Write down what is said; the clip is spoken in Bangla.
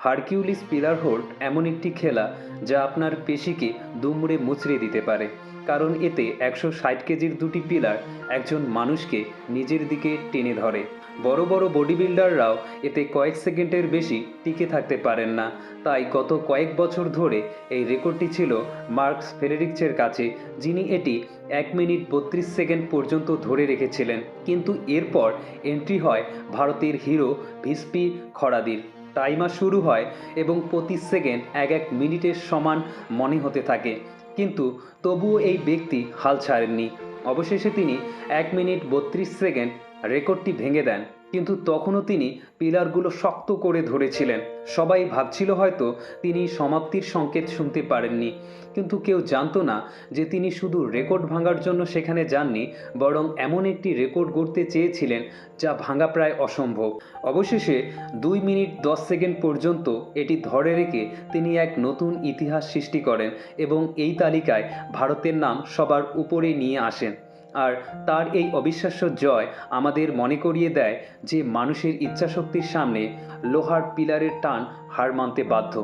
হারকিউলিস পিলার হোল্ড এমন একটি খেলা যা আপনার পেশিকে দুমড়ে মুচড়ে দিতে পারে, কারণ এতে 160 কেজির দুটি পিলার একজন মানুষকে নিজের দিকে টেনে ধরে। বড় বড় বডি বিল্ডাররাও এতে কয়েক সেকেন্ডের বেশি টিকে থাকতে পারেন না। তাই গত কয়েক বছর ধরে এই রেকর্ডটি ছিল মার্কস ফেডেরিকসের কাছে, যিনি এটি 1 মিনিট 32 সেকেন্ড পর্যন্ত ধরে রেখেছিলেন। কিন্তু এরপর এন্ট্রি হয় ভারতের হিরো ভিসপি খড়াদির। টাইমার শুরু হয় এবং প্রতি সেকেন্ড এক এক মিনিটের সমান মনে হতে থাকে, কিন্তু তবুও এই ব্যক্তি হাল ছাড়েননি। অবশেষে তিনি 1 মিনিট 32 সেকেন্ড রেকর্ডটি ভেঙে দেন, কিন্তু তখনও তিনি পিলারগুলো শক্ত করে ধরেছিলেন। সবাই ভাবছিল হয়তো তিনি সমাপ্তির সংকেত শুনতে পারেননি, কিন্তু কেউ জানতো না যে তিনি শুধু রেকর্ড ভাঙার জন্য সেখানে যাননি, বরং এমন একটি রেকর্ড গড়তে চেয়েছিলেন যা ভাঙা প্রায় অসম্ভব। অবশেষে 2 মিনিট 10 সেকেন্ড পর্যন্ত এটি ধরে রেখে তিনি এক নতুন ইতিহাস সৃষ্টি করেন এবং এই তালিকায় ভারতের নাম সবার উপরে নিয়ে আসেন। আর তার এই অবিশ্বাস্য জয় আমাদের মনে করিয়ে দেয় যে মানুষের ইচ্ছাশক্তির সামনে লোহার পিলারের টান হার মানতে বাধ্য।